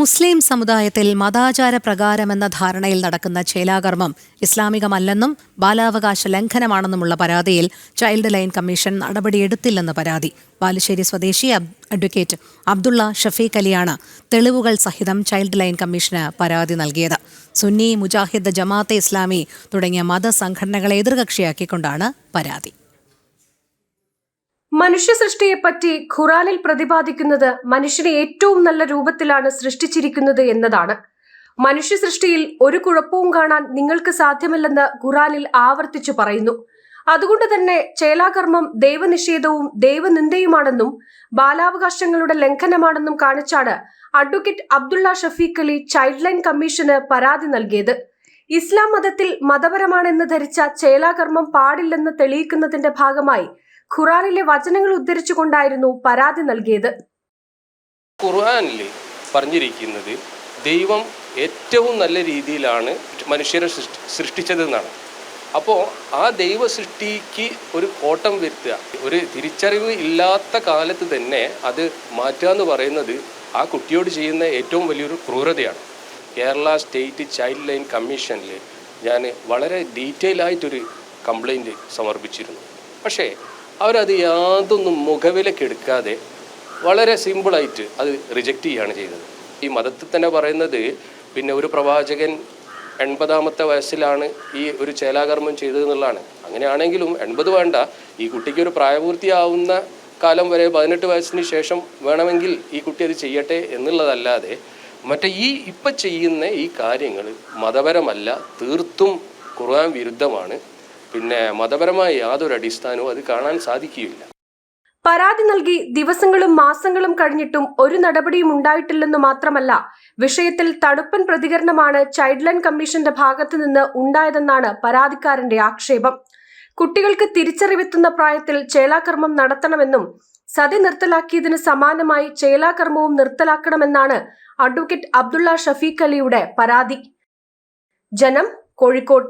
മുസ്ലിം സമുദായത്തിൽ മതാചാര പ്രകാരമെന്ന ധാരണയിൽ നടക്കുന്ന ചേലാകർമ്മം ഇസ്ലാമികമല്ലെന്നും ബാലാവകാശ ലംഘനമാണെന്നുമുള്ള പരാതിയിൽ ചൈൽഡ് ലൈൻ കമ്മീഷൻ നടപടിയെടുത്തില്ലെന്ന് പരാതി. ബാലുശ്ശേരി സ്വദേശി അഡ്വക്കേറ്റ് അബ്ദുള്ള ഷഫീഖ് അലിയാണ് തെളിവുകൾ സഹിതം ചൈൽഡ് ലൈൻ കമ്മീഷന് പരാതി നൽകിയത്. സുന്നി, മുജാഹിദ്, ജമാഅത്തെ ഇസ്ലാമി തുടങ്ങിയ മതസംഘടനകളെ എതിർകക്ഷിയാക്കിക്കൊണ്ടാണ് പരാതി. മനുഷ്യ സൃഷ്ടിയെപ്പറ്റി ഖുറാനിൽ പ്രതിപാദിക്കുന്നത് മനുഷ്യനെ ഏറ്റവും നല്ല രൂപത്തിലാണ് സൃഷ്ടിച്ചിരിക്കുന്നത് എന്നതാണ്. മനുഷ്യ സൃഷ്ടിയിൽ ഒരു കുഴപ്പവും കാണാൻ നിങ്ങൾക്ക് സാധ്യമല്ലെന്ന് ഖുറാനിൽ ആവർത്തിച്ചു പറയുന്നു. അതുകൊണ്ട് തന്നെ ചേലാകർമ്മം ദൈവനിഷേധവും ദൈവനിന്ദയുമാണെന്നും ബാലാവകാശങ്ങളുടെ ലംഘനമാണെന്നും കാണിച്ചാണ് advocate Abdulla Shafeeq Ali child line കമ്മീഷന് പരാതി നൽകിയത്. ഇസ്ലാം മതത്തിൽ മതപരമാണെന്ന് ധരിച്ച ചേലാകർമ്മം പാടില്ലെന്ന് തെളിയിക്കുന്നതിന്റെ ഭാഗമായി ഖുറാനിലെ വചനങ്ങൾ ഉദ്ധരിച്ചുകൊണ്ടായിരുന്നു പരാതി നൽകിയത്. ഖുർആനിൽ പറഞ്ഞിരിക്കുന്നത് ദൈവം ഏറ്റവും നല്ല രീതിയിലാണ് മനുഷ്യരെ സൃഷ്ടിച്ചതെന്നാണ്. അപ്പോൾ ആ ദൈവ സൃഷ്ടിക്ക് ഒരു കോട്ടം വരുത്തുക, ഒരു തിരിച്ചറിവ് ഇല്ലാത്ത കാലത്ത് തന്നെ അത് മാറ്റുക എന്ന് പറയുന്നത് ആ കുട്ടിയോട് ചെയ്യുന്ന ഏറ്റവും വലിയൊരു ക്രൂരതയാണ്. കേരള സ്റ്റേറ്റ് ചൈൽഡ് ലൈൻ കമ്മീഷനിൽ ഞാൻ വളരെ ഡീറ്റെയിൽ ആയിട്ടൊരു കംപ്ലൈൻറ്റ് സമർപ്പിച്ചിരുന്നു. പക്ഷേ അവരത് യാതൊന്നും മുഖവിലക്കെടുക്കാതെ വളരെ സിമ്പിളായിട്ട് അത് റിജക്റ്റ് ചെയ്യുകയാണ് ചെയ്തത്. ഈ മതത്തിൽ തന്നെ പറയുന്നത് പിന്നെ ഒരു പ്രവാചകൻ 80ാമത്തെ വയസ്സിലാണ് ഈ ഒരു ചേലാകർമ്മം ചെയ്തതെന്നുള്ളതാണ്. അങ്ങനെയാണെങ്കിലും 80 വേണ്ട, ഈ കുട്ടിക്ക് ഒരു പ്രായപൂർത്തിയാവുന്ന കാലം വരെ 18 വയസ്സിന് ശേഷം വേണമെങ്കിൽ ഈ കുട്ടി അത് ചെയ്യട്ടെ എന്നുള്ളതല്ലാതെ മറ്റേ ഇപ്പം ചെയ്യുന്ന ഈ കാര്യങ്ങൾ മതപരമല്ല, തീർത്തും ഖുർആൻ വിരുദ്ധമാണ്. പിന്നെ മതപരമായ യാതൊരു അടിസ്ഥാനവും അത് കാണാൻ സാധിക്കുകയില്ല. പരാതി നൽകി ദിവസങ്ങളും മാസങ്ങളും കഴിഞ്ഞിട്ടും ഒരു നടപടിയും ഉണ്ടായിട്ടില്ലെന്ന് മാത്രമല്ല, വിഷയത്തിൽ തണുപ്പൻ പ്രതികരണമാണ് ചൈൽഡ് ലൈൻ കമ്മീഷന്റെ ഭാഗത്തു നിന്ന് ഉണ്ടായതെന്നാണ് പരാതിക്കാരന്റെ ആക്ഷേപം. കുട്ടികൾക്ക് തിരിച്ചറിവെത്തുന്ന പ്രായത്തിൽ ചേലാകർമ്മം നടത്തണമെന്നും സതി നിർത്തലാക്കിയതിന് സമാനമായി ചേലാകർമ്മവും നിർത്തലാക്കണമെന്നാണ് അഡ്വക്കേറ്റ് അബ്ദുള്ള ഷഫീഖ് അലിയുടെ പരാതി. ജനം, കോഴിക്കോട്.